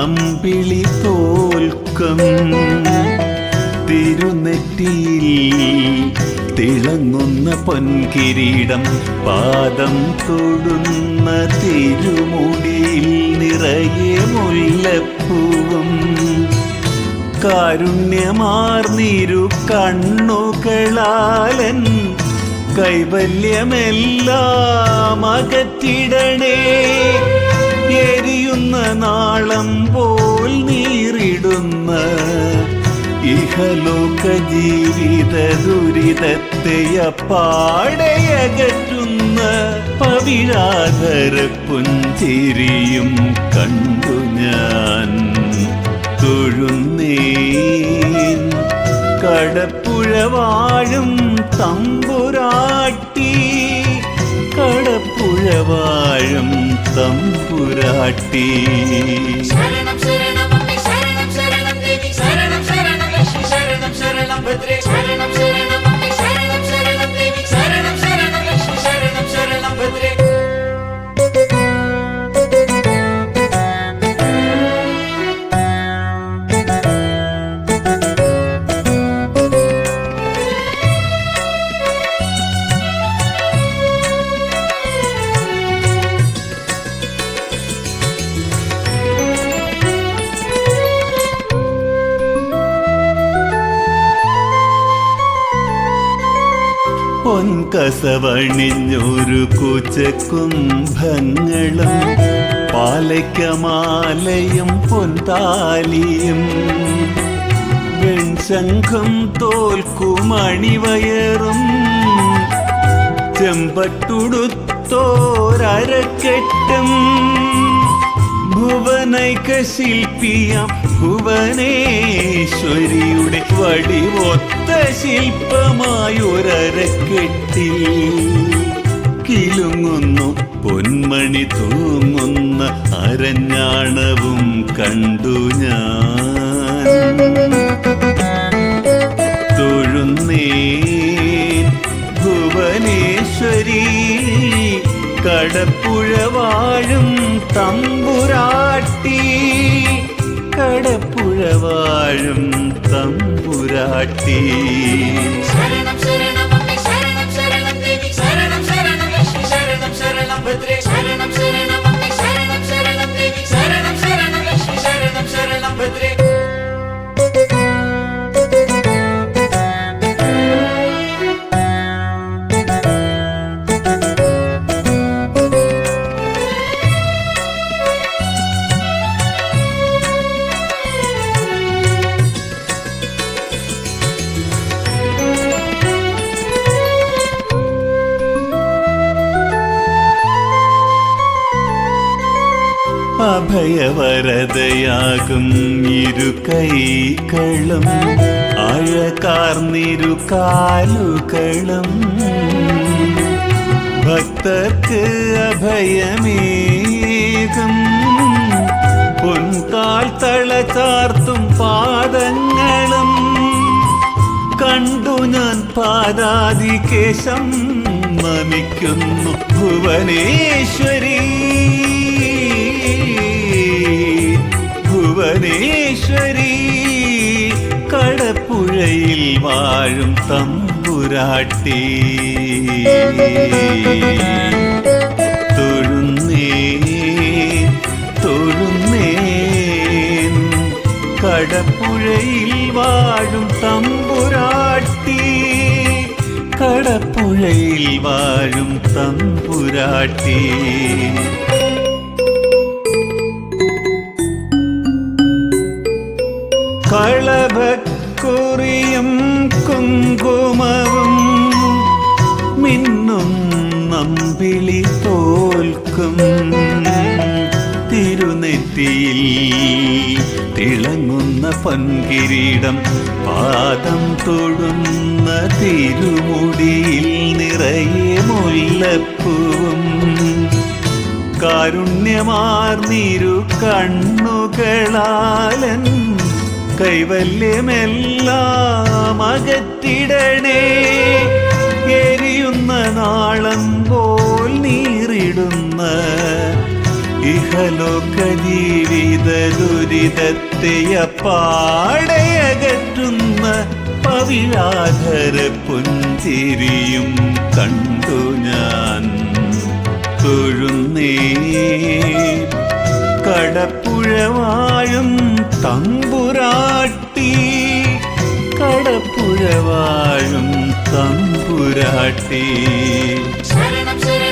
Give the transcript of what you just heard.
നമ്പിളി തോൽക്കും തിരുനെറ്റിയിൽ തിളങ്ങുന്ന പൊൻകിരീടം പാദം തൊടുന്ന തിരുമുടിയിൽ നിറയെ മുല്ലപ്പൂവും കാരുണ്യമാർന്നിരു കണ്ണുകളാലൻ കൈവല്യമെല്ലാം അകറ്റിടണേ എരിയുന്ന നാളം പോൽ നീറിടുന്ന ഇഹലോക ജീവിത ദുരിതത്തെ അപ്പാടയകറ്റുന്ന പവിഴാധര പുഞ്ചിരിയും കണ്ടു ഞാൻ തൊഴുന്നേൻ കടപ്പുഴ വാഴും തമ്പുരാട്ടി കടപ്പുഴ വാഴും തമ്പുരാട്ടി ശരണം ശരണം അമ്മേ ശരണം ശരണം ദേവി ശരണം ശരണം ലക്ഷ്മി ശരണം ശരണം ഭദ്രേ ശരണം ശരണം അമ്മേ ശരണം ശരണം ദേവി ശരണം ശരണം ലക്ഷ്മി ശരണം ശരണം ഭദ്രേ പൊൻകസവണിഞ്ഞൊരു കുചകുംഭങ്ങളും പാലയ്ക്കമാലയും പൊൻതാലിയും വെൺശംഖും തോൽക്കുമണിവയറും ചെമ്പട്ടുടുത്തോരരക്കെട്ടും ഭുവനൈക ശില്പിയാം ഭുവനേശ്വരിയുടെ വടിവൊത്ത ശില്പമായൊരരക്കെട്ടിൽ കിലുങ്ങുന്നു പൊന്മണി തൂങ്ങുന്ന അരഞ്ഞാണവും കണ്ടു ഞാൻ തൊഴുന്നേൻ ഭുവനേശ്വരി കടപ്പുഴ വാഴും തമ്പുരാട്ടി കടപ്പുഴ വാഴും തമ്പുരാട്ടി ശരണം ശരണം അമ്മേ ശരണം ശരണം ദേവി ശരണം ശരണം ലക്ഷ്മി ശരണം ശരണം ഭദ്രേ ശരണം ശരണം അമ്മേ ശരണം ശരണം ദേവി ശരണം ശരണം ലക്ഷ്മി ശരണം ശരണം ഭദ്രേ അഭയവരതയാകും ഇരു കൈകളും ആഴകാർന്നിരു കാലുകളും ഭക്തർക്ക് അഭയമേകും പൊൻകാൽ തളചാർത്തും പാദങ്ങളും കണ്ടു ഞാൻ പാദാദികേശം നമിക്കുന്നു ഭുവനേശ്വരി ഭുവനേശ്വരി കടപ്പുഴയിൽ വാഴും തമ്പുരാട്ടി തൊഴുന്നേൻ തൊഴുന്നേൻ കടപ്പുഴയിൽ വാഴും തമ്പുരാട്ടി കടപ്പുഴയിൽ വാഴും തമ്പുരാട്ടി കളഭക്കുറിയും കുങ്കുമവും മിന്നും നമ്പിളി തോൽക്കും തിരുനെറ്റിയിൽ തിളങ്ങുന്ന പൊൻകിരീടം പാദം തൊടുന്ന തിരുമുടിയിൽ നിറയെ മുല്ലപ്പൂവും കാരുണ്യമാർന്നിരു കണ്ണുകളാലൻ കൈവല്യമെല്ലാം അകറ്റിടണേ എരിയുന്ന നാളം പോൽ നീറിടുന്ന ഇഹലോക ജീവിത ദുരിതത്തെ അപ്പാടയകറ്റുന്ന പവിഴാധര പുഞ്ചിരിയും കണ്ടു ഞാൻ തൊഴുന്നേ. കടപ്പുഴവാഴും തമ്പുരാട്ടി, കടപ്പുഴവാഴും തമ്പുരാട്ടി. ശരണം ശരണം